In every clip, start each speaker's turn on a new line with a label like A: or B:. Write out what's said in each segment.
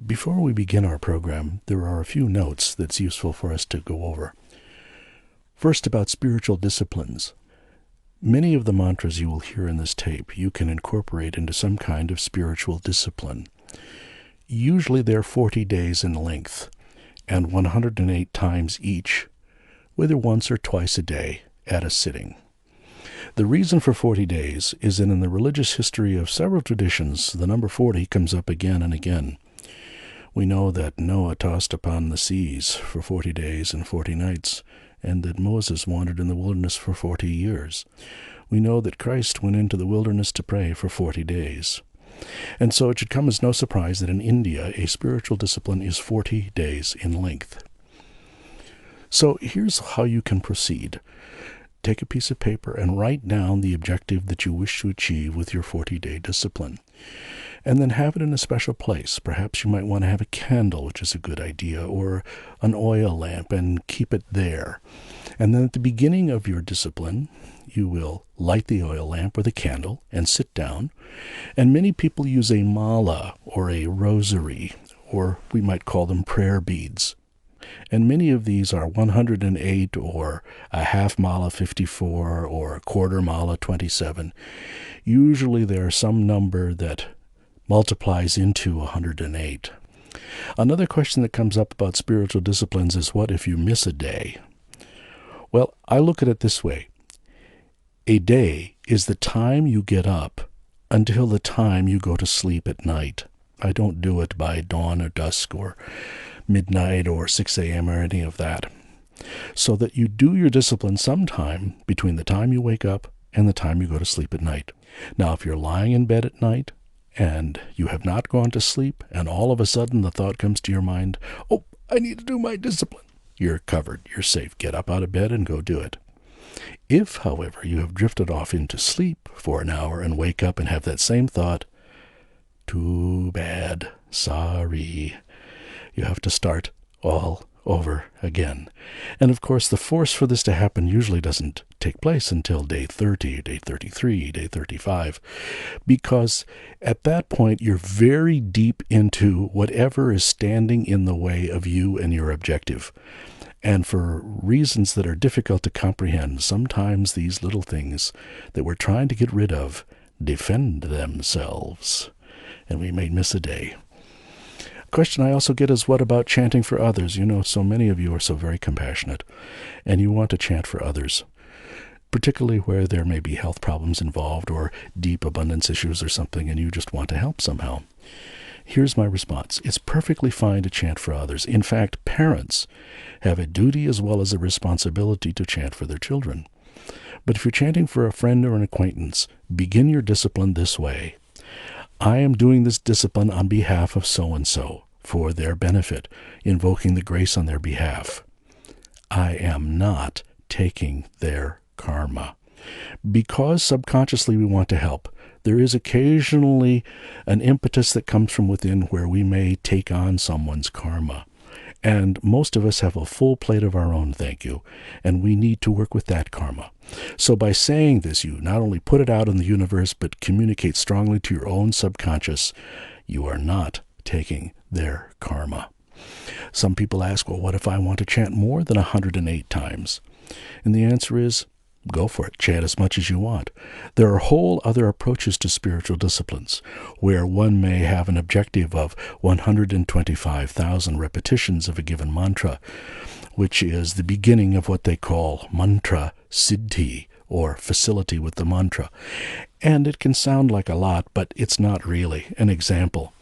A: Before we begin our program, there are a few notes that's useful for us to go over. First, about spiritual disciplines. Many of the mantras you will hear in this tape you can incorporate into some kind of spiritual discipline. Usually they're 40 days in length and 108 times each, whether once or twice a day at a sitting. The reason for 40 days is that in the religious history of several traditions, the number 40 comes up again and again. We know that Noah tossed upon the seas for 40 days and 40 nights, and that Moses wandered in the wilderness for 40 years. We know that Christ went into the wilderness to pray for 40 days. And so it should come as no surprise that in India, a spiritual discipline is 40 days in length. So here's how you can proceed. Take a piece of paper and write down the objective that you wish to achieve with your 40-day discipline. And then have it in a special place. Perhaps you might want to have a candle, which is a good idea, or an oil lamp, and keep it there. And then at the beginning of your discipline, you will light the oil lamp or the candle and sit down. And many people use a mala or a rosary, or we might call them prayer beads. And many of these are 108 or a half mala 54 or a quarter mala 27. Usually there are some number that multiplies into 108. Another question that comes up about spiritual disciplines is, what if you miss a day? Well, I look at it this way. A day is the time you get up until the time you go to sleep at night. I don't do it by dawn or dusk or midnight or 6 a.m. or any of that. So that you do your discipline sometime between the time you wake up and the time you go to sleep at night. Now, if you're lying in bed at night and you have not gone to sleep and all of a sudden the thought comes to your mind, oh, I need to do my discipline, you're covered, you're safe. Get up out of bed and go do it. If, however, you have drifted off into sleep for an hour and wake up and have that same thought, too bad, sorry. You have to start all over again. And of course, the force for this to happen usually doesn't take place until day 30, day 33, day 35, because at that point, you're very deep into whatever is standing in the way of you and your objective. And for reasons that are difficult to comprehend, sometimes these little things that we're trying to get rid of defend themselves, and we may miss a day. A question I also get is, what about chanting for others? You know, so many of you are so very compassionate, and you want to chant for others, particularly where there may be health problems involved or deep abundance issues or something, and you just want to help somehow. Here's my response. It's perfectly fine to chant for others. In fact, parents have a duty as well as a responsibility to chant for their children. But if you're chanting for a friend or an acquaintance, begin your discipline this way. I am doing this discipline on behalf of so-and-so, for their benefit, invoking the grace on their behalf. I am not taking their karma. Because subconsciously we want to help, there is occasionally an impetus that comes from within where we may take on someone's karma. And most of us have a full plate of our own, thank you, and we need to work with that karma. So by saying this, you not only put it out in the universe, but communicate strongly to your own subconscious, you are not taking their karma. Some people ask, well, what if I want to chant more than 108 times? And the answer is, go for it. Chant as much as you want. There are whole other approaches to spiritual disciplines, where one may have an objective of 125,000 repetitions of a given mantra, which is the beginning of what they call mantra siddhi, or facility with the mantra. And it can sound like a lot, but it's not really. An example.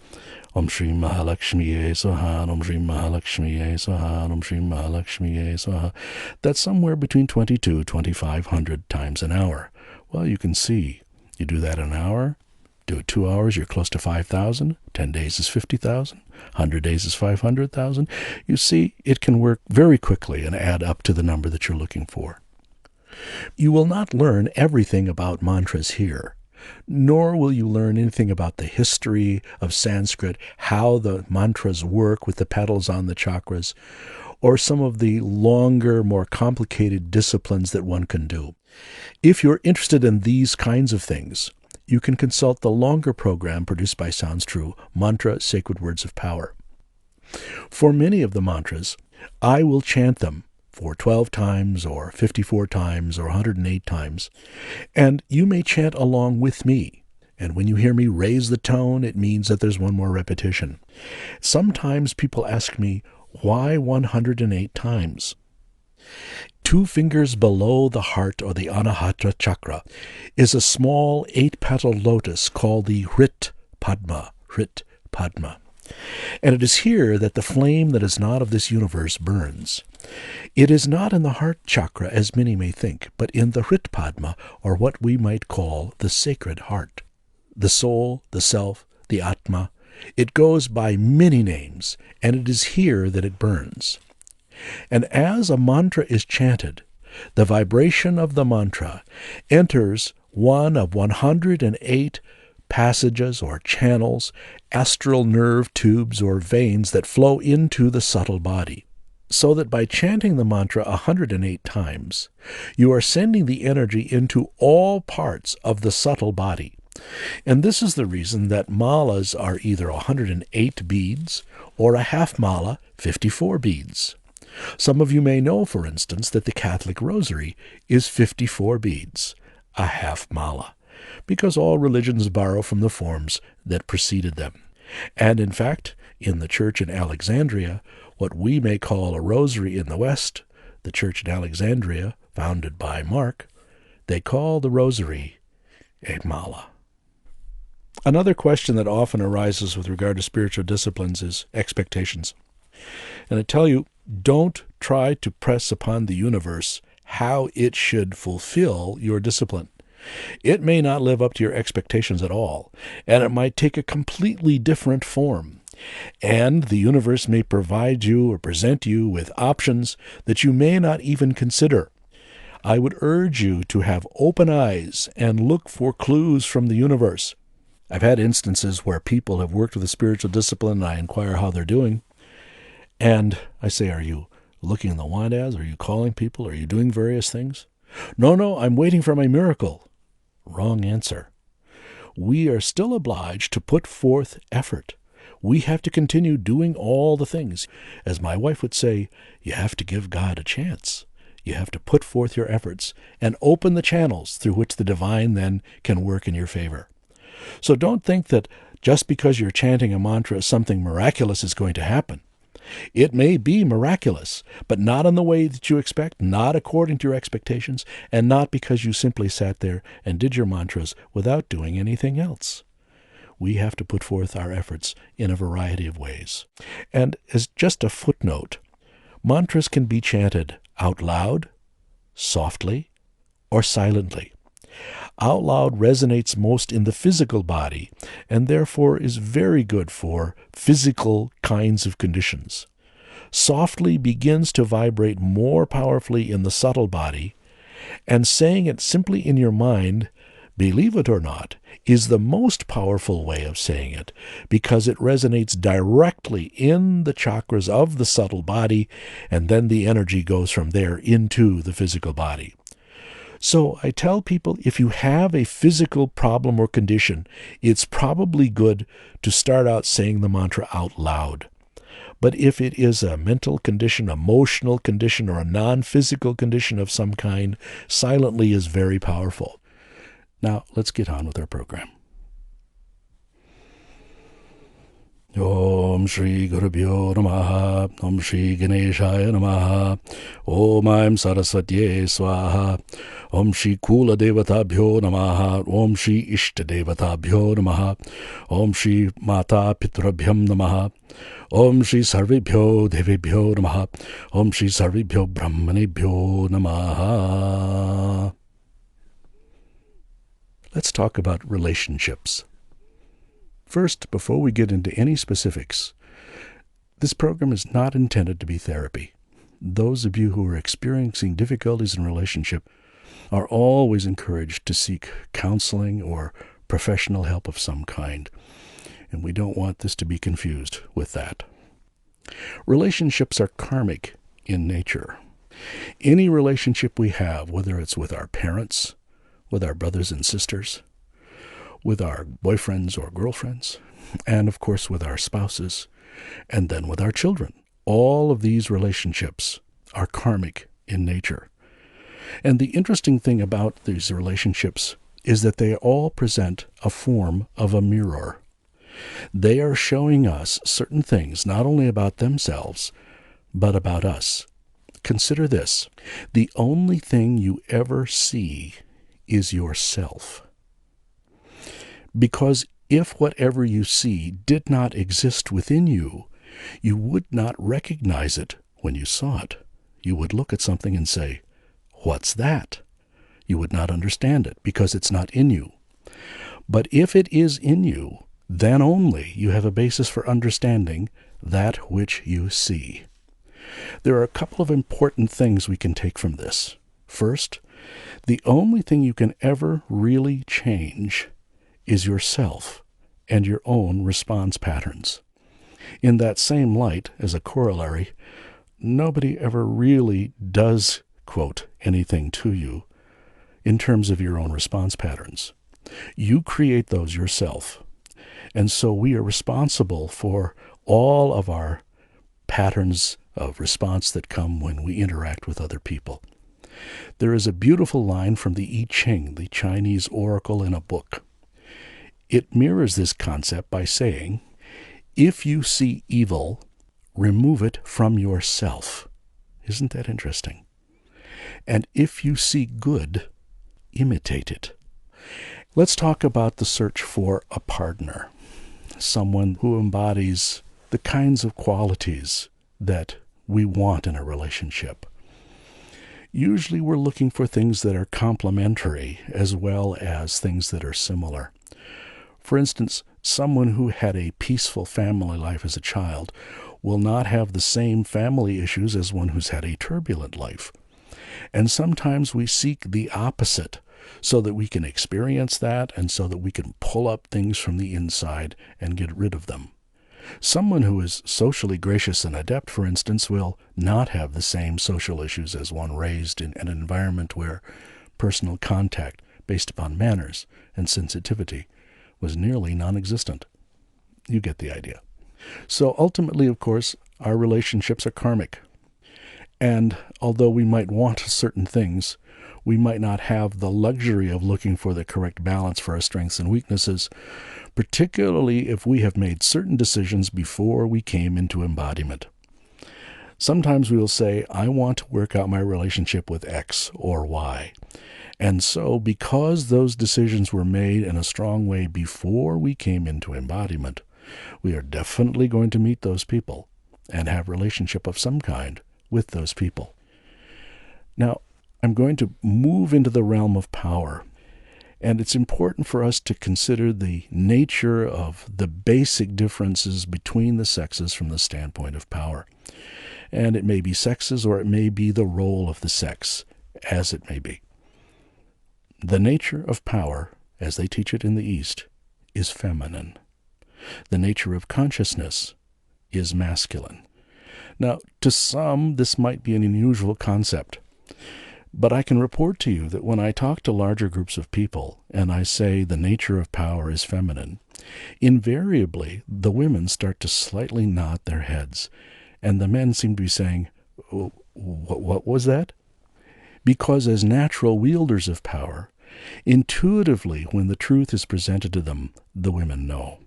A: Om Shri Mahalakshmiye Swaha, Om Shri Mahalakshmiye Swaha, Om Shri Mahalakshmiye Swaha. That's somewhere between 2,500 times an hour. Well, you can see, you do that an hour, do it 2 hours, you're close to 5,000. 10 days is 50,000. 100 days is 500,000. You see, it can work very quickly and add up to the number that you're looking for. You will not learn everything about mantras here, nor will you learn anything about the history of Sanskrit, how the mantras work with the petals on the chakras, or some of the longer, more complicated disciplines that one can do. If you're interested in these kinds of things, you can consult the longer program produced by Sounds True, Mantra Sacred Words of Power. For many of the mantras, I will chant them for 12 times or 54 times or 108 times, and you may chant along with me. And when you hear me raise the tone, it means that there's one more repetition. Sometimes people ask me, why 108 times? 2 fingers below the heart, or the Anahata chakra, is a small 8-petaled lotus called the Hrit Padma. Hrit Padma. And it is here that the flame that is not of this universe burns. It is not in the heart chakra, as many may think, but in the Hrit Padma, or what we might call the sacred heart. The soul, the self, the Atma. It goes by many names, and it is here that it burns. And as a mantra is chanted, the vibration of the mantra enters one of 108 passages or channels, astral nerve tubes or veins that flow into the subtle body. So that by chanting the mantra 108 times, you are sending the energy into all parts of the subtle body. And this is the reason that malas are either 108 beads or a half mala, 54 beads. Some of you may know, for instance, that the Catholic Rosary is 54 beads, a half mala, because all religions borrow from the forms that preceded them. And in fact, in the church in Alexandria, what we may call a rosary in the West, the church in Alexandria, founded by Mark, they call the rosary a mala. Another question that often arises with regard to spiritual disciplines is expectations. And I tell you, don't try to press upon the universe how it should fulfill your discipline. It may not live up to your expectations at all, and it might take a completely different form. And the universe may provide you or present you with options that you may not even consider. I would urge you to have open eyes and look for clues from the universe. I've had instances where people have worked with a spiritual discipline, and I inquire how they're doing. And I say, are you looking in the wandas? Are you calling people? Are you doing various things? No, I'm waiting for my miracle. Wrong answer. We are still obliged to put forth effort. We have to continue doing all the things. As my wife would say, you have to give God a chance. You have to put forth your efforts and open the channels through which the divine then can work in your favor. So don't think that just because you're chanting a mantra, something miraculous is going to happen. It may be miraculous, but not in the way that you expect, not according to your expectations, and not because you simply sat there and did your mantras without doing anything else. We have to put forth our efforts in a variety of ways. And as just a footnote, mantras can be chanted out loud, softly, or silently. Out loud resonates most in the physical body, and therefore is very good for physical kinds of conditions. Softly begins to vibrate more powerfully in the subtle body, and saying it simply in your mind, believe it or not, is the most powerful way of saying it, because it resonates directly in the chakras of the subtle body, and then the energy goes from there into the physical body. So I tell people, if you have a physical problem or condition, it's probably good to start out saying the mantra out loud. But if it is a mental condition, emotional condition, or a non-physical condition of some kind, silently is very powerful. Now, let's get on with our program. Om Shri Gurubhyo Namaha, Om Shri Ganeshaya Namaha, Om Aim Saraswatye Swaha, Om Shri Kula Devatabhyo Namaha, Om Shri Ishta Devatabhyo Namaha, Om Shri Mata Pitrabhyam Namaha, Om Shri Sarvebhyo Devebhyo Namaha, Om Shri Sarvebhyo Brahmanebhyo Namaha. Let's talk about relationships. First, before we get into any specifics, this program is not intended to be therapy. Those of you who are experiencing difficulties in relationship are always encouraged to seek counseling or professional help of some kind, and we don't want this to be confused with that. Relationships are karmic in nature. Any relationship we have, whether it's with our parents, with our brothers and sisters, with our boyfriends or girlfriends, and of course with our spouses, and then with our children. All of these relationships are karmic in nature. And the interesting thing about these relationships is that they all present a form of a mirror. They are showing us certain things, not only about themselves, but about us. Consider this: the only thing you ever see is yourself. Because if whatever you see did not exist within you, you would not recognize it when you saw it. You would look at something and say, "What's that?" You would not understand it because it's not in you. But if it is in you, then only you have a basis for understanding that which you see. There are a couple of important things we can take from this. First, the only thing you can ever really change is yourself and your own response patterns. In that same light, as a corollary, nobody ever really does, quote, anything to you in terms of your own response patterns. You create those yourself. And so we are responsible for all of our patterns of response that come when we interact with other people. There is a beautiful line from the I Ching, the Chinese oracle in a book. It mirrors this concept by saying, if you see evil, remove it from yourself. Isn't that interesting? And if you see good, imitate it. Let's talk about the search for a partner, someone who embodies the kinds of qualities that we want in a relationship. Usually we're looking for things that are complementary as well as things that are similar. For instance, someone who had a peaceful family life as a child will not have the same family issues as one who's had a turbulent life. And sometimes we seek the opposite so that we can experience that and so that we can pull up things from the inside and get rid of them. Someone who is socially gracious and adept, for instance, will not have the same social issues as one raised in an environment where personal contact based upon manners and sensitivity was nearly non-existent. You get the idea. So ultimately, of course, our relationships are karmic. And although we might want certain things, we might not have the luxury of looking for the correct balance for our strengths and weaknesses, particularly if we have made certain decisions before we came into embodiment. Sometimes we will say, I want to work out my relationship with X or Y. And so, because those decisions were made in a strong way before we came into embodiment, we are definitely going to meet those people and have a relationship of some kind with those people. Now, I'm going to move into the realm of power, and it's important for us to consider the nature of the basic differences between the sexes from the standpoint of power. And it may be sexes or it may be the role of the sex, as it may be. The nature of power, as they teach it in the East, is feminine. The nature of consciousness is masculine. Now, to some, this might be an unusual concept, but I can report to you that when I talk to larger groups of people and I say the nature of power is feminine, invariably the women start to slightly nod their heads, and the men seem to be saying, what was that? Because as natural wielders of power, intuitively when the truth is presented to them, the women know.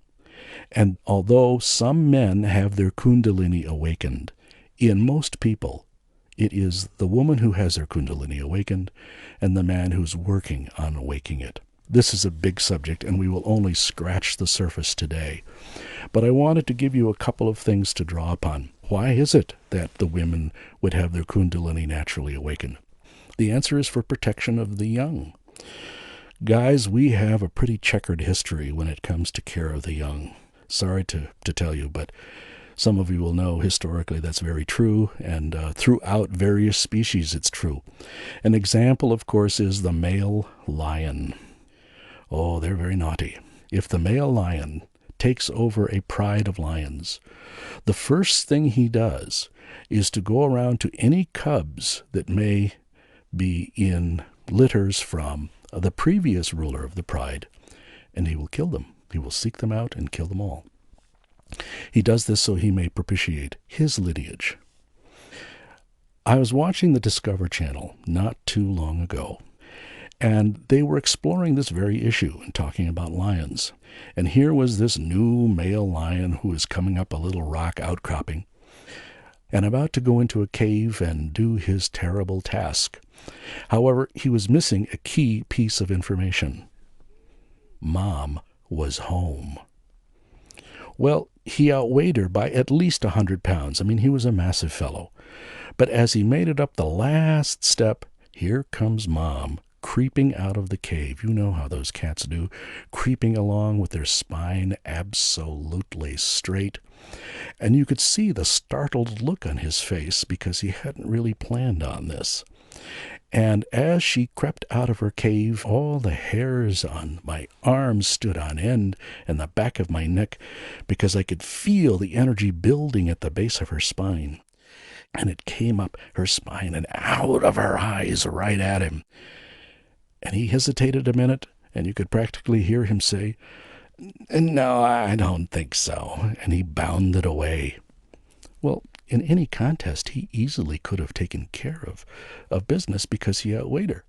A: And although some men have their kundalini awakened, in most people, it is the woman who has her kundalini awakened and the man who's working on awakening it. This is a big subject, and we will only scratch the surface today. But I wanted to give you a couple of things to draw upon. Why is it that the women would have their kundalini naturally awakened? The answer is for protection of the young. Guys, we have a pretty checkered history when it comes to care of the young. Sorry to tell you, but some of you will know historically that's very true, and throughout various species it's true. An example, of course, is the male lion. Oh, they're very naughty. If the male lion takes over a pride of lions, the first thing he does is to go around to any cubs that may be in litters from the previous ruler of the pride and he will kill them. He will seek them out and kill them all. He does this so he may propitiate his lineage. I was watching the Discover Channel not too long ago, and they were exploring this very issue and talking about lions. And here was this new male lion who is coming up a little rock outcropping and about to go into a cave and do his terrible task. However, he was missing a key piece of information. Mom was home. Well, he outweighed her by at least 100 pounds. I mean, he was a massive fellow. But as he made it up the last step, here comes Mom, creeping out of the cave. You know how those cats do, creeping along with their spine absolutely straight. And you could see the startled look on his face because he hadn't really planned on this. And as she crept out of her cave, all the hairs on my arms stood on end and the back of my neck because I could feel the energy building at the base of her spine. And it came up her spine and out of her eyes right at him. And he hesitated a minute, and you could practically hear him say, "No, I don't think so." And he bounded away. Well, in any contest, he easily could have taken care of business because he outweighed her.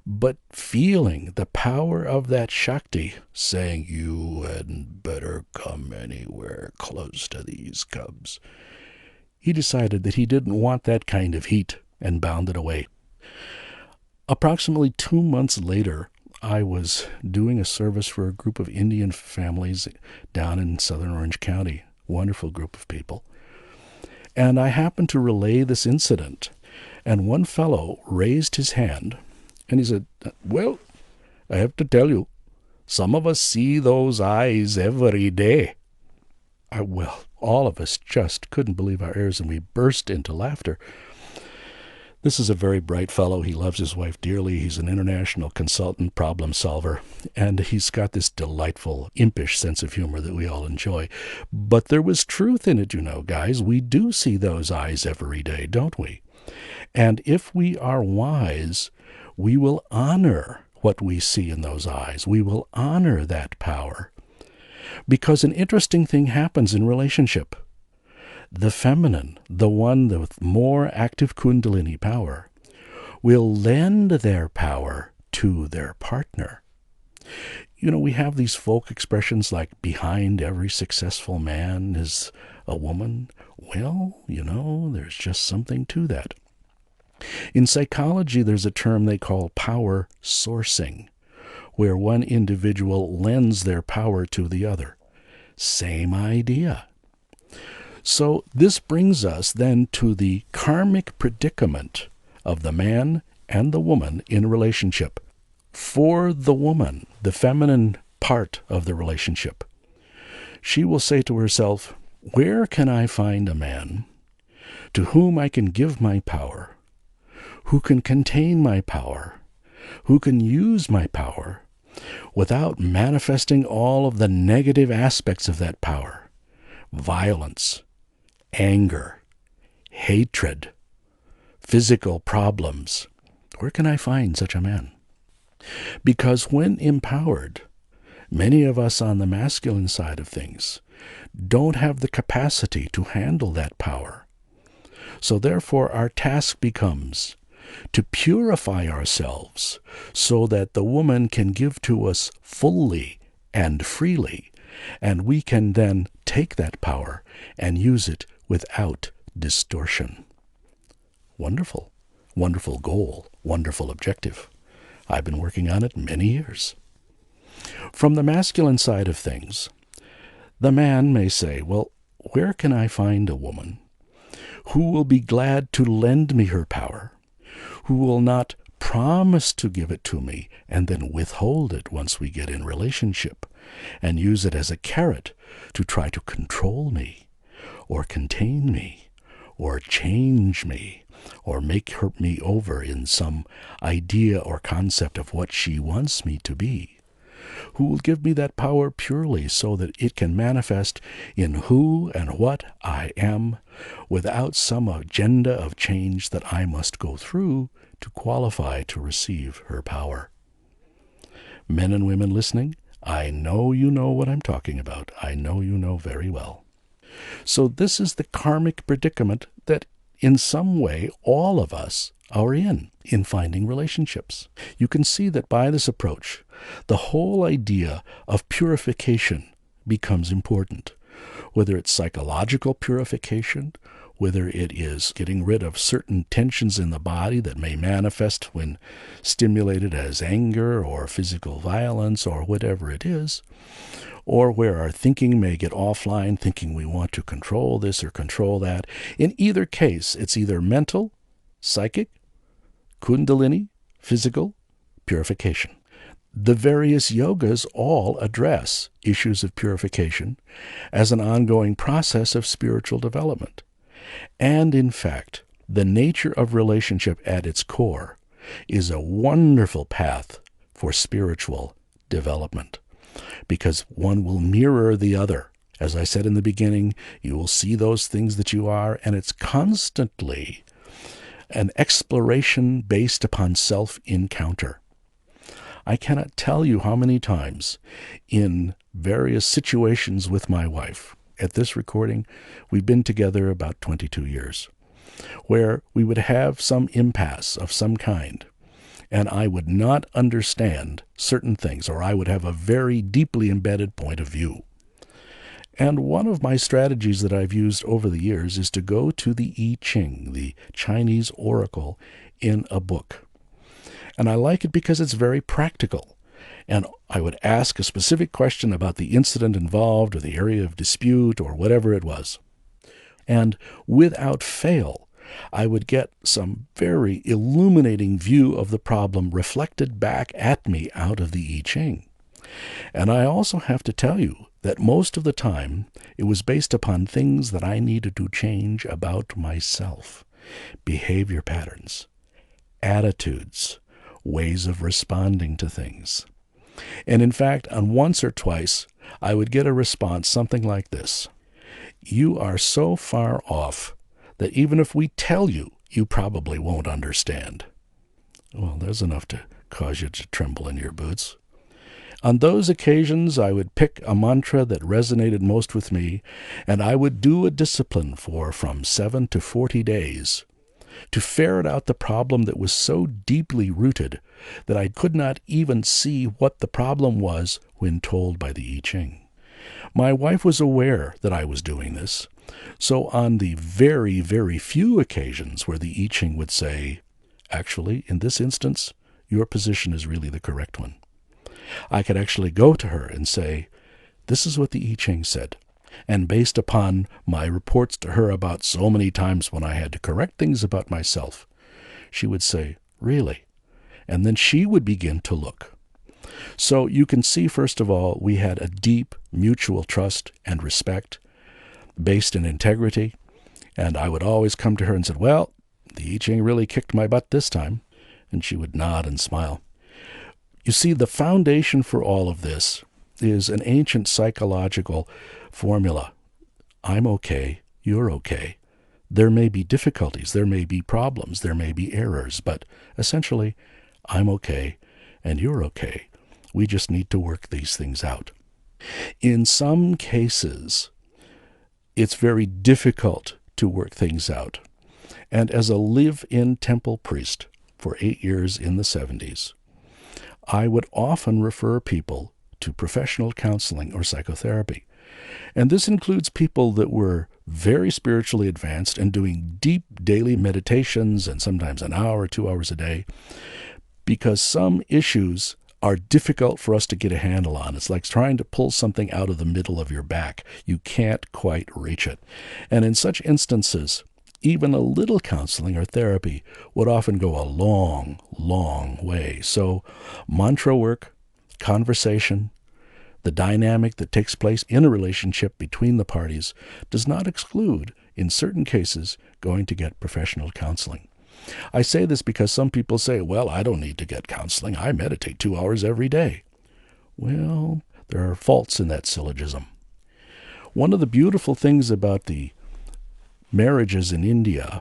A: But feeling the power of that Shakti saying, "You hadn't better come anywhere close to these cubs," he decided that he didn't want that kind of heat and bounded away. Approximately 2 months later, I was doing a service for a group of Indian families down in southern Orange County. Wonderful group of people. And I happened to relay this incident, and one fellow raised his hand, and he said, "Well, I have to tell you, some of us see those eyes every day." Well, all of us just couldn't believe our ears, and we burst into laughter. This is a very bright fellow. He loves his wife dearly. He's an international consultant, problem solver, and he's got this delightful, impish sense of humor that we all enjoy. But there was truth in it, you know, guys. We do see those eyes every day, don't we? And if we are wise, we will honor what we see in those eyes. We will honor that power. Because an interesting thing happens in relationship. The feminine, the one with more active kundalini power, will lend their power to their partner. You know, we have these folk expressions like, behind every successful man is a woman. Well, you know, there's just something to that. In psychology, there's a term they call power sourcing, where one individual lends their power to the other. Same idea. So this brings us then to the karmic predicament of the man and the woman in relationship. For the woman, the feminine part of the relationship, she will say to herself, "Where can I find a man to whom I can give my power, who can contain my power, who can use my power without manifesting all of the negative aspects of that power? Violence, anger, hatred, physical problems. Where can I find such a man?" Because when empowered, many of us on the masculine side of things don't have the capacity to handle that power. So therefore our task becomes to purify ourselves so that the woman can give to us fully and freely, and we can then take that power and use it without distortion. Wonderful, wonderful goal, wonderful objective. I've been working on it many years. From the masculine side of things, the man may say, "Well, where can I find a woman who will be glad to lend me her power, who will not promise to give it to me and then withhold it once we get in relationship and use it as a carrot to try to control me or contain me or change me or make me over in some idea or concept of what she wants me to be, who will give me that power purely so that it can manifest in who and what I am without some agenda of change that I must go through to qualify to receive her power." Men and women listening, I know you know what I'm talking about. I know you know very well. So this is the karmic predicament that in some way all of us are in finding relationships. You can see that by this approach, the whole idea of purification becomes important. Whether it's psychological purification, whether it is getting rid of certain tensions in the body that may manifest when stimulated as anger or physical violence or whatever it is, or where our thinking may get offline, thinking we want to control this or control that. In either case, it's either mental, psychic, kundalini, physical, purification. The various yogas all address issues of purification as an ongoing process of spiritual development. And in fact, the nature of relationship at its core is a wonderful path for spiritual development, because one will mirror the other. As I said in the beginning, you will see those things that you are, and it's constantly an exploration based upon self-encounter. I cannot tell you how many times in various situations with my wife, at this recording, we've been together about 22 years, where we would have some impasse of some kind, and I would not understand certain things, or I would have a very deeply embedded point of view. And one of my strategies that I've used over the years is to go to the I Ching, the Chinese oracle, in a book. And I like it because it's very practical. And I would ask a specific question about the incident involved or the area of dispute or whatever it was. And without fail, I would get some very illuminating view of the problem reflected back at me out of the I Ching. And I also have to tell you that most of the time it was based upon things that I needed to change about myself. Behavior patterns, attitudes, ways of responding to things. And in fact, on once or twice, I would get a response something like this: you are so far off that even if we tell you, you probably won't understand. Well, there's enough to cause you to tremble in your boots. On those occasions, I would pick a mantra that resonated most with me, and I would do a discipline for from 7 to 40 days to ferret out the problem that was so deeply rooted that I could not even see what the problem was when told by the I Ching. My wife was aware that I was doing this, so on the very, very few occasions where the I Ching would say, actually, in this instance, your position is really the correct one, I could actually go to her and say, this is what the I Ching said. And based upon my reports to her about so many times when I had to correct things about myself, she would say, really? And then she would begin to look. So you can see, first of all, we had a deep mutual trust and respect based in integrity. And I would always come to her and say, well, the I Ching really kicked my butt this time. And she would nod and smile. You see, the foundation for all of this is an ancient psychological formula. I'm okay, you're okay. There may be difficulties, there may be problems, there may be errors, but essentially, I'm okay and you're okay. We just need to work these things out. In some cases, it's very difficult to work things out. And as a live-in temple priest for 8 years in the 70s, I would often refer people to professional counseling or psychotherapy. And this includes people that were very spiritually advanced and doing deep daily meditations and sometimes an hour or 2 hours a day, because some issues are difficult for us to get a handle on. It's like trying to pull something out of the middle of your back. You can't quite reach it. And in such instances, even a little counseling or therapy would often go a long, long way. So mantra work, conversation, the dynamic that takes place in a relationship between the parties does not exclude, in certain cases, going to get professional counseling. I say this because some people say, well, I don't need to get counseling. I meditate 2 hours every day. Well, there are faults in that syllogism. One of the beautiful things about the marriages in India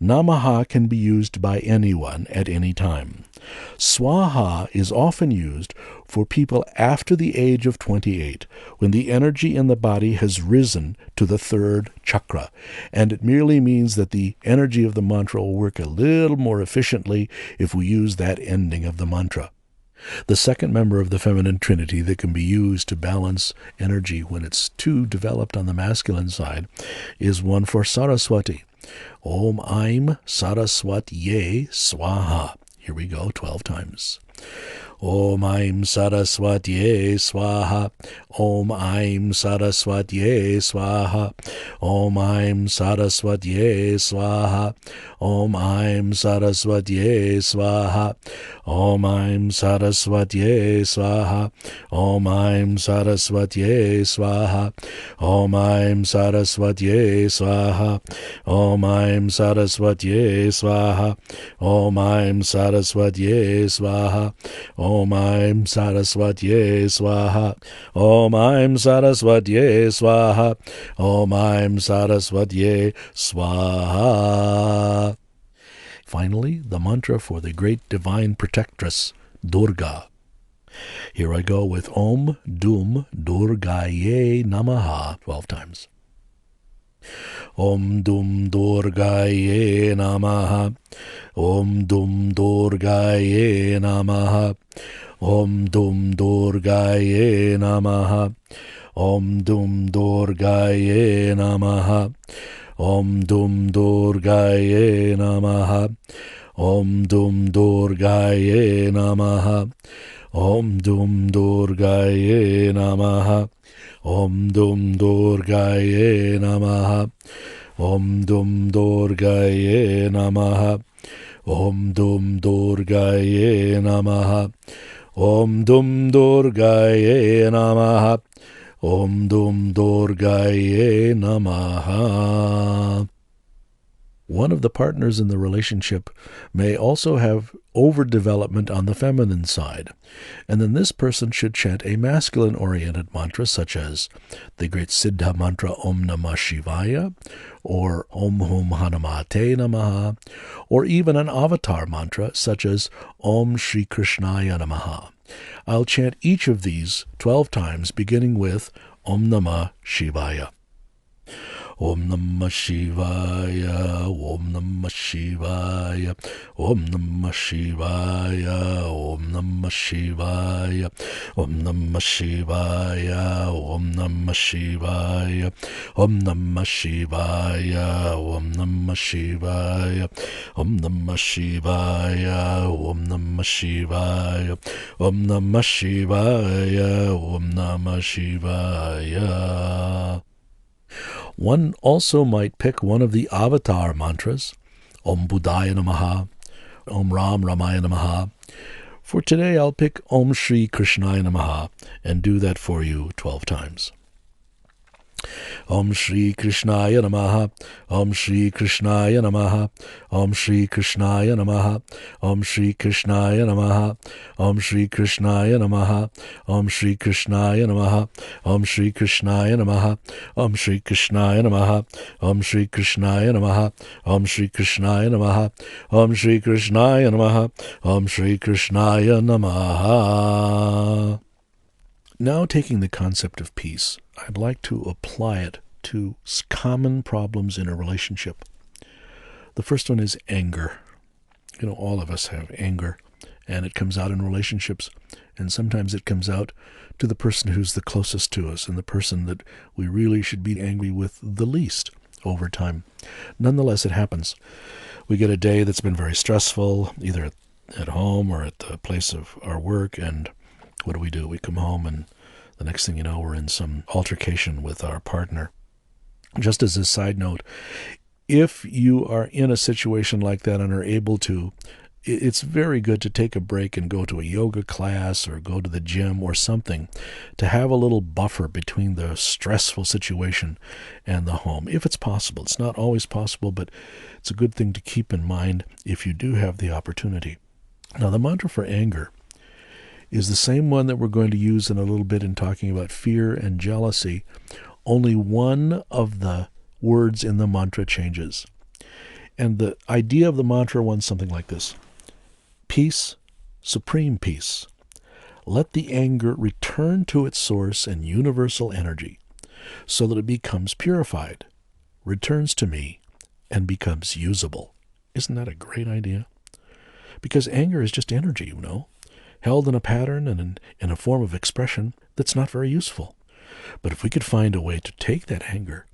A: Namaha can be used by anyone at any time. Swaha is often used for people after the age of 28, when the energy in the body has risen to the third chakra, and it merely means that the energy of the mantra will work a little more efficiently if we use that ending of the mantra. The second member of the feminine trinity that can be used to balance energy when it's too developed on the masculine side is one for Saraswati. Om Aim Saraswatye Swaha. Here we go, 12 times. Om Aim Saraswatye Swaha. Om Aim Saraswatye Swaha. Om Aim Saraswatye Swaha. Om Aim Saraswatye Swaha. Om Aim Saraswatye Swaha. Om Aim Saraswatye Swaha. Om Aim Saraswatye Swaha. Om Aim Saraswatye Swaha. Om Aim Saraswatye Swaha. Om Aim Saraswatye Swaha. Om Aim Saraswatye Swaha. Om Aim Saraswatye Swaha. Finally, the mantra for the great divine protectress, Durga. Here I go with Om Dum Durgaye Namaha, 12 times. Om Dum Durgaye Namaha. Om Dum Durgaye Namaha. Om Dum Durgaye Namaha. Om Dum Durgaye Namaha. Om Dum Durgaye Namaha. Om Dum Durgaye Namaha. Om Dum Durgaye Namaha. Om Dum Durgaye Namaha. Om Dum Durgaye Namaha. Om Dum Durgaye Namaha. Om Dum Durgaye Namaha. Om Dum Durgaye Namaha. One of the partners in the relationship may also have overdevelopment on the feminine side, and then this person should chant a masculine-oriented mantra such as the great Siddha mantra Om Namah Shivaya, or Om Hum Hanumate Namaha, or even an avatar mantra such as Om Shri Krishnaya Namaha. I'll chant each of these 12 times, beginning with Om Namah Shivaya. Om Namah Shivaya, Om Namah Shivaya, Om Namah Shivaya, Om Namah Shivaya, Om Namah Shivaya, Om Namah Shivaya, Om Namah Shivaya, Om Namah Shivaya, Om Namah Shivaya, Om Namah Shivaya, Om Namah Shivaya, Om Namah Shivaya. One also might pick one of the avatar mantras, Om Buddhaya Namaha, Om Ram Ramaya Namaha. For today I'll pick Om Shri Krishnaya Namaha and do that for you 12 times. Om Shri Krishnaya Namaha. Om Shri Krishnaya Namaha. Om Shri Krishnaya Namaha. Om Shri Krishnaya Namaha. Om Shri Krishnaya Namaha. Om Shri Krishnaya Namaha. Om Shri Krishnaya Namaha. Om Shri Krishnaya Namaha. Om Shri Krishnaya Namaha. Om Shri Krishnaya Namaha. Om Shri Krishnaya Namaha. Om Shri Krishnaya Namaha. Now, taking the concept of peace, I'd like to apply it to common problems in a relationship. The first one is anger. All of us have anger, and it comes out in relationships, and sometimes it comes out to the person who's the closest to us and the person that we really should be angry with the least over time. Nonetheless, it happens. We get a day that's been very stressful, either at home or at the place of our work, and what do? We come home and the next thing you know, we're in some altercation with our partner. Just as a side note, if you are in a situation like that and are able to, it's very good to take a break and go to a yoga class or go to the gym or something to have a little buffer between the stressful situation and the home, if it's possible. It's not always possible, but it's a good thing to keep in mind if you do have the opportunity. Now, the mantra for anger is the same one that we're going to use in a little bit in talking about fear and jealousy. Only one of the words in the mantra changes. And the idea of the mantra went something like this. Peace, supreme peace. Let the anger return to its source and universal energy so that it becomes purified, returns to me, and becomes usable. Isn't that a great idea? Because anger is just energy, held in a pattern and in a form of expression that's not very useful. But if we could find a way to take that anger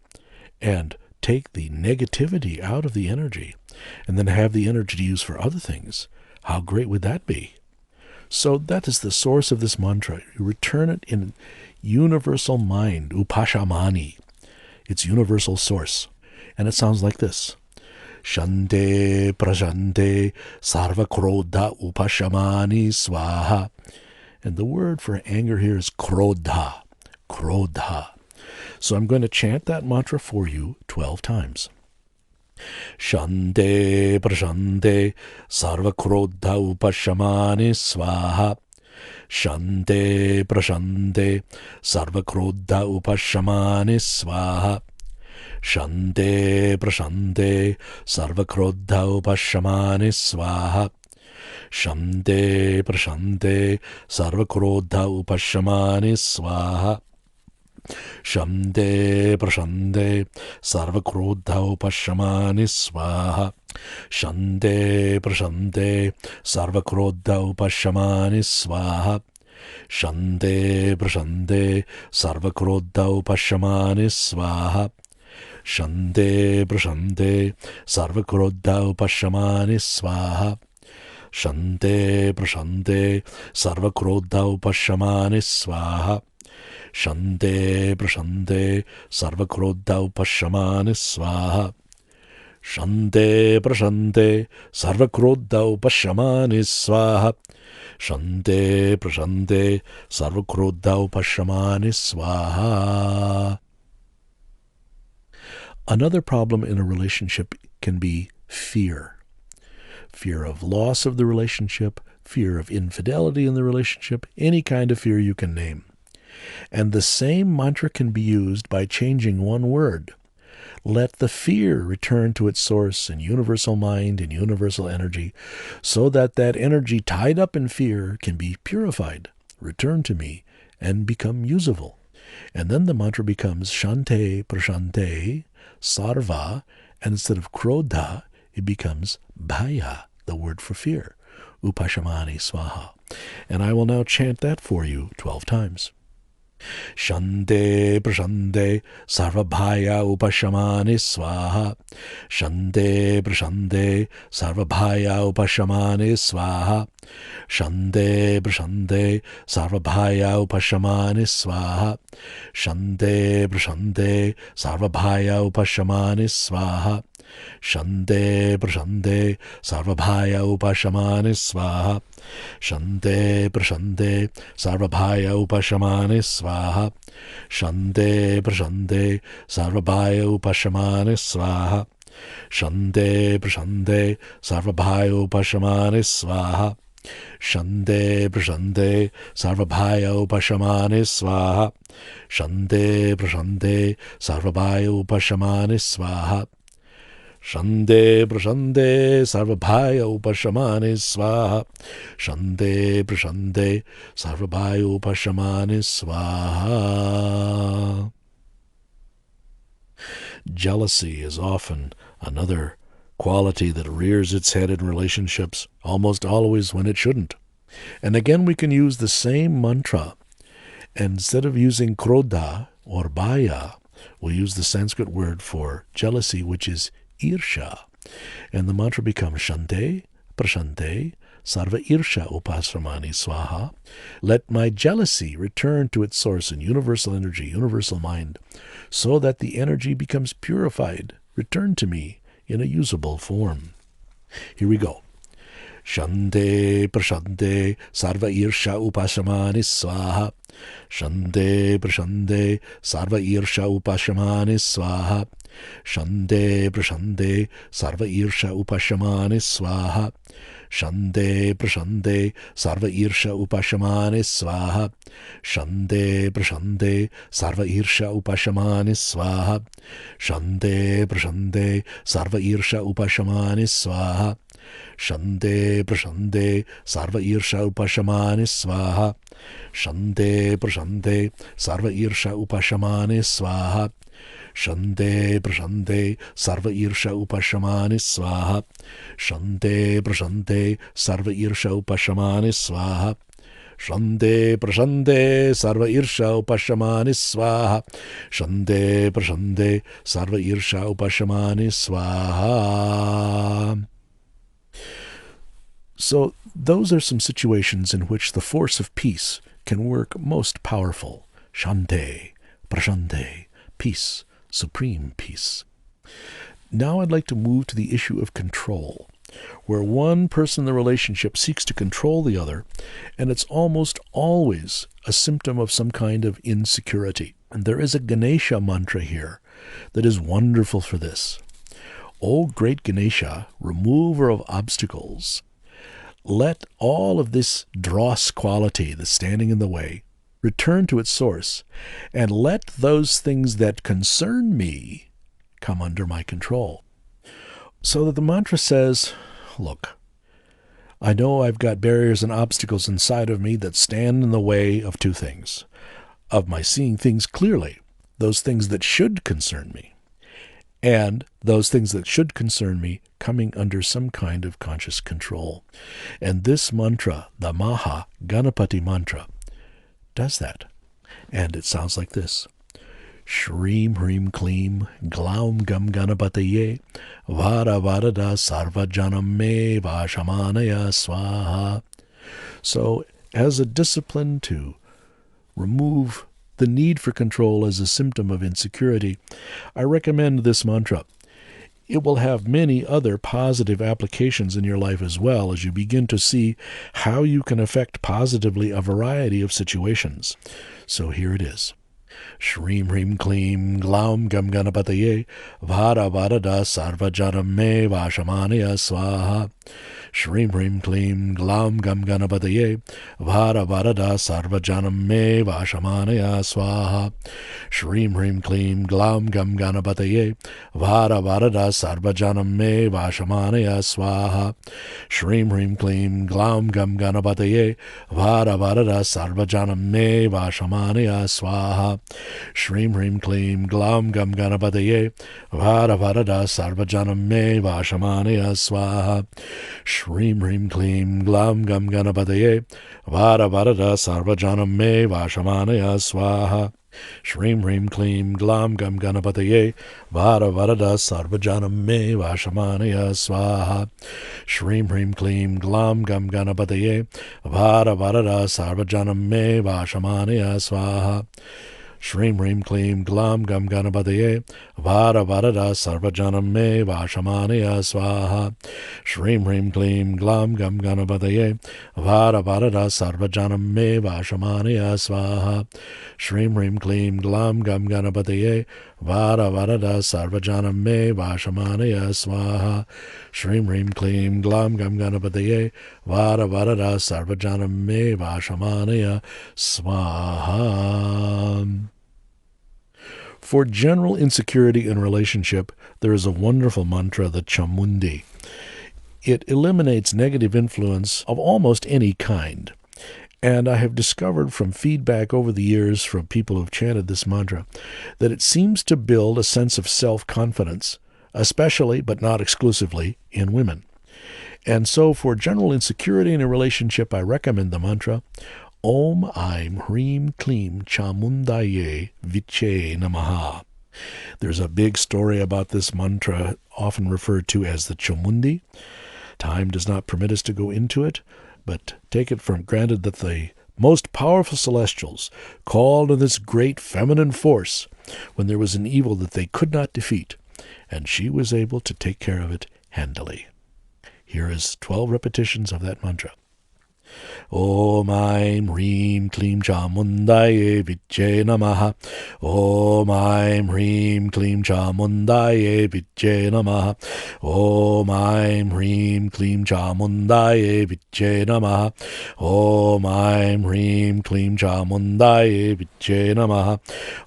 A: and take the negativity out of the energy and then have the energy to use for other things, how great would that be? So that is the source of this mantra. You return it in universal mind, upashamani, its universal source. And it sounds like this. Shante prashante sarva krodha upashamani swaha. And the word for anger here is krodha. Krodha. So I'm going to chant that mantra for you 12 times. Shante prashante sarva krodha upashamani swaha. Shante prashante sarva krodha upashamani swaha. Shante prashante sarva krodha upashamani swaha. Shante prashante sarva krodha upashamani swaha. Shante prashante sarva krodha upashamani swaha. Shante prashante sarva krodha upashamani swaha. Shante prashante sarva krodha upashamani swaha. Shante prashante sarva krodha upashamani swaha. Shante prashante sarva krodha upashamani swaha. Shante prashante sarva krodha upashamani swaha. Shante prashante sarva krodha upashamani swaha. Shante prashante sarva krodha upashamani swaha. Another problem in a relationship can be fear. Fear of loss of the relationship, fear of infidelity in the relationship, any kind of fear you can name. And the same mantra can be used by changing one word. Let the fear return to its source in universal mind and universal energy, so that that energy tied up in fear can be purified, return to me, and become usable. And then the mantra becomes Shante Prashante Sarva, and instead of Krodha, it becomes Bhaya, the word for fear, Upashamani Swaha. And I will now chant that for you 12 times. Shante prashante sarvabhaya upashamani swaha. Shante prashante sarvabhaya upashamani swaha. Shante prashante sarvabhaya upashamani swaha. Shante prashante sarvabhaya upashamani swaha. Shante prashante sarvabhaya upashamani swaha. Shante prashante sarvabhaya upashamani swaha. Shante prashante sarvabhaya upashamani swaha. Shante prashante sarvabhaya upashamani swaha. Shante prashante sarvabhaya upashamani swaha. Shante prashante sarvabhaya upashamani swaha. Shante prashante sarvabhaya upashamani swaha. Shante prashante sarvabhaya upashamani swaha. Jealousy is often another quality that rears its head in relationships, almost always when it shouldn't. And again, we can use the same mantra. And instead of using krodha or bhaya, we'll use the Sanskrit word for jealousy, which is irsha. And the mantra becomes Shante prashante sarva irsha upasramani swaha. Let my jealousy return to its source in universal energy, universal mind, so that the energy becomes purified, returned to me in a usable form. Here we go. Shante prashante sarva irsha upashamani swaha. Shante prashante sarva irsha upashamani swaha. Shante prashante sarva irsha upashamani swaha. Shante prashante sarva irsha upashamani swaha. Shante prashante sarva irsha upashamani swaha. Shante prashante sarva irsha upashamani swaha. Shante prashante sarva irsha upashamani swaha. Shante prashante sarva irsha upashamani swaha. Shante prashante sarva irsha upashamani swaha. Shante prashante sarva irsha upashamani swaha. Shante prashante sarva irsha upashamani swaha. Shante prashante sarva irsha upashamani swaha. So those are some situations in which the force of peace can work most powerful. Shante, prashante, peace, supreme peace. Now I'd like to move to the issue of control, where one person in the relationship seeks to control the other, and it's almost always a symptom of some kind of insecurity. And there is a Ganesha mantra here that is wonderful for this. O great Ganesha, remover of obstacles, let all of this dross quality that's standing in the way return to its source, and let those things that concern me come under my control. So that the mantra says, look, I know I've got barriers and obstacles inside of me that stand in the way of two things, of my seeing things clearly, those things that should concern me, and those things that should concern me coming under some kind of conscious control. And this mantra, the Maha Ganapati mantra, does that. And it sounds like this. Shreem Hreem Kleem Glaum Gam Ganapataye Vara Varada Sarva Janam Me Vashamanaya Swaha. So, as a discipline to remove the need for control as a symptom of insecurity, I recommend this mantra. It will have many other positive applications in your life as well as you begin to see how you can affect positively a variety of situations. So here it is. Shreem Hreem Kleem Glaum Gam Ganapataye Vara Varada Sarva Janam Me Vashamanaya Swaha. Shreem Hreem Kleem Glaum Gam Ganapataye Vara Varada Sarva Janam Me Vashamanaya Swaha. Shreem Hreem Kleem Glaum Gam Ganapataye Vara Varada Sarva Janam Me Vashamanaya Swaha. Shreem Hreem Kleem Glaum Gam Ganapataye Vara Varada Sarva Janam Me Vashamanaya Swaha. Shreem Hreem Kleem Glaum Gam Ganapataye Vara Varada Sarva Janam Me Vashamanaya Swaha. Shreem Hreem Kleem Glaum Gam Ganapataye Vara Varada Sarva Janam Me Vashamanaya Swaha. Shreem Hreem Kleem Glaum Gam Ganapataye Vara Varada Sarva Janam Me Vashamanaya Swaha. Shreem Hreem Kleem Glaum Gam Ganapataye Vara Varada Sarva Janam Me Vashamanaya Swaha. Shreem Hreem Kleem Glaum Gam Ganapataye Vara Varada Sarva Janam Me Vashamanaya Swaha. Shreem Hreem Kleem Glaum Gam Ganapataye Vara Varada Sarva Janam Me Vashamanaya Swaha. Shreem Hreem Kleem Glaum Gam Ganapataye Vara Varada Sarva Janam Me Vashamanaya Swaha. Shreem Hreem Kleem Glaum Gam Ganapataye Vara Varada Sarva Janam Me Vashamanaya Swaha. For general insecurity in relationship, there is a wonderful mantra, the Chamundi. It eliminates negative influence of almost any kind. And I have discovered from feedback over the years from people who've chanted this mantra that it seems to build a sense of self-confidence, especially, but not exclusively, in women. And so for general insecurity in a relationship, I recommend the mantra, Om Aim Hreem Kleem Chamundaye Viche Namaha. There's a big story about this mantra, often referred to as the Chamundi. Time does not permit us to go into it, but take it for granted that the most powerful celestials called on this great feminine force when there was an evil that they could not defeat, and she was able to take care of it handily. Here is 12 repetitions of that mantra. Om Aim Hreem Kleem Chamundaye Vichye Namaha. Om Aim Hreem Kleem Chamundaye Vichye Namaha. Om Aim Hreem Kleem Chamundaye Vichye Namaha. Om Aim Hreem Kleem Chamundaye Vichye Namaha.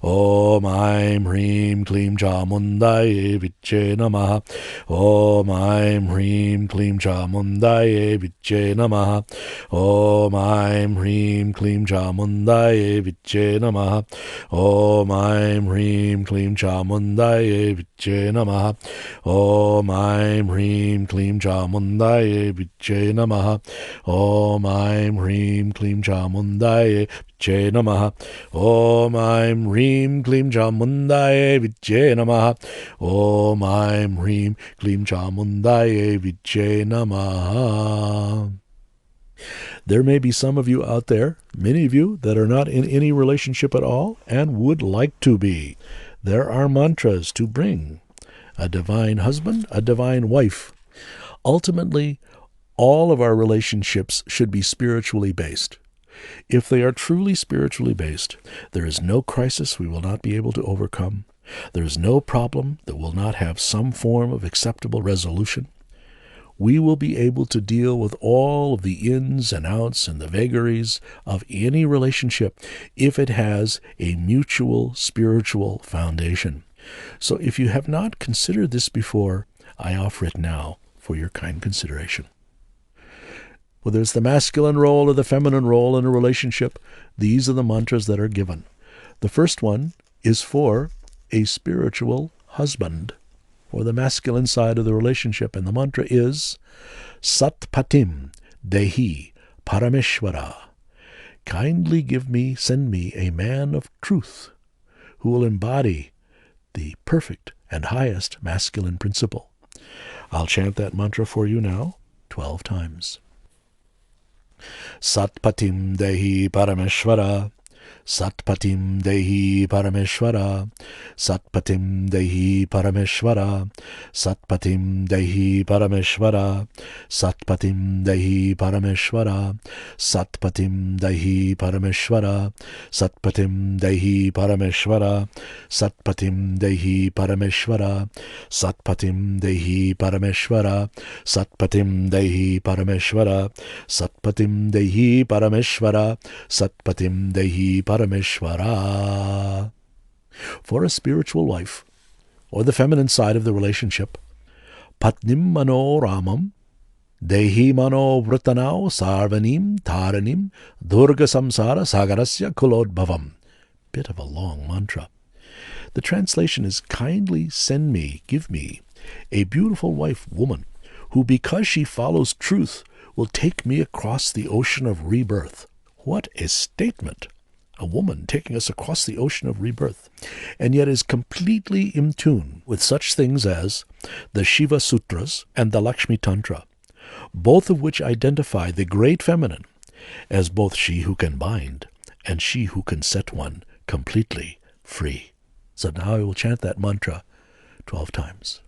A: Om Aim Hreem Kleem Chamundaye Vichye Namaha. Om Aim Hreem Kleem Chamundaye Vichye Namaha. Om Aim Hreem Kleem Chamundaye Vichye Namaha. Om Aim Hreem Kleem Chamundaye Vichye Namaha. Om Aim Hreem Kleem Chamundaye Vichye Namaha. Om Aim Hreem Kleem Chamundaye Vichye Namaha. Om Aim Hreem Kleem Chamundaye Vichye Namaha. Om Aim Hreem Kleem Chamundaye Vichye Namaha. There may be some of you out there, many of you, that are not in any relationship at all and would like to be. There are mantras to bring a divine husband, a divine wife. Ultimately, all of our relationships should be spiritually based. If they are truly spiritually based, there is no crisis we will not be able to overcome. There is no problem that will not have some form of acceptable resolution. We will be able to deal with all of the ins and outs and the vagaries of any relationship if it has a mutual spiritual foundation. So if you have not considered this before, I offer it now for your kind consideration. Whether it's the masculine role or the feminine role in a relationship, these are the mantras that are given. The first one is for a spiritual husband, or the masculine side of the relationship, and the mantra is Sat Patim Dehi Parameshwara. Kindly send me a man of truth who will embody the perfect and highest masculine principle. I'll chant that mantra for you now 12 times. Sat Patim Dehi Parameshwara. Sat Patim Dehi Parameshwara. Sat Patim Dehi Parameshwara. Sat Patim Dehi Parameshwara. Sat Patim Dehi Parameshwara. Sat Patim Dehi Parameshwara. Sat Patim Dehi Parameshwara. Sat Patim Dehi Parameshwara. Sat Patim Dehi Parameshwara. Sat Patim Dehi Parameshwara. Sat Patim Dehi Parameshwara. Sat Patim Dehi Parameshwara. For a spiritual wife, or the feminine side of the relationship, Patnim Mano Ramam, Dehi Mano Vritanao Sarvanim Taranim Durga Samsara Sagarasya Kulodbhavam. Bit of a long mantra. The translation is, kindly send me, give me, a beautiful wife, woman, who because she follows truth will take me across the ocean of rebirth. What a statement! A woman taking us across the ocean of rebirth, and yet is completely in tune with such things as the Shiva Sutras and the Lakshmi Tantra, both of which identify the great feminine as both she who can bind and she who can set one completely free. So now I will chant that mantra 12 times.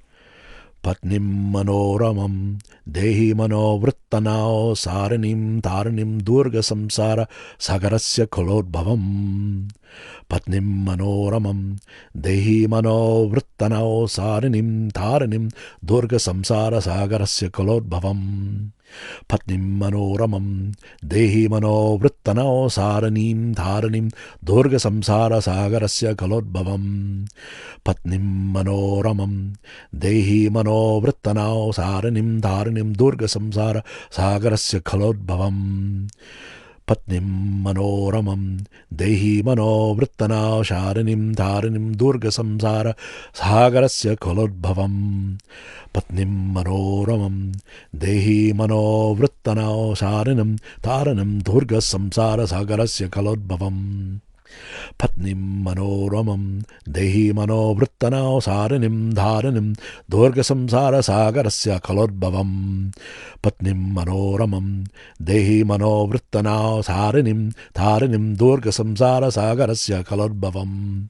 A: Patnim Manoramam Dehi Mano Vrittanao Saranim Taranim Durga Samsara Sagarasya Kolodbhavam. Patnim Manoramam Dehi Mano Vrittanao Saranim Taranim Durga Samsara Sagarasya Kolodbhavam. Patnim Manoramam Dehi Mano Vrittanao Saranim Taranim Durga Samsara Sagarasya Kalodbhavam. Patnim Manoramam Dehi Mano Vrittanao Saranim Taranim Durga Samsara Sagarasya Kalodbhavam. Patnim Manoramam Dehi Mano Vrittanao Sharanim Taranim Durga Samsara Sagarasya Kalodbhavam. Patnim Manoramam Dehi Mano Vrittanao Sharanim Taranam Durga Samsara Sagarasya Kalodbhavam. Patnim Manoramam Dehi Mano Vrittanao Saranim Dharanim Durga Samsara Sagarasya Kalodbhavam. Patnim Manoramam Dehi Mano Vrittanao Saranim Dharanim Durga Samsara Sagarasya Kalodbhavam.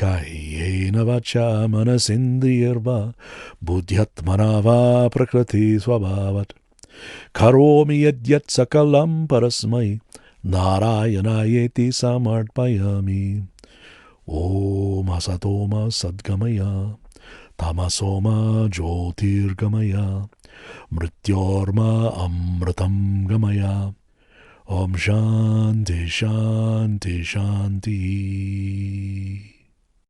A: Kayena vacha manasindriyarva buddhyatmana va prakriti swabhavat karomi yadyat sakalam parasmai narayanayeti samarpayami. Om asatoma sadgamaya tamasoma jyotirgamaya mrityorma amritam gamaya. Om Shanti Shanti Shanti.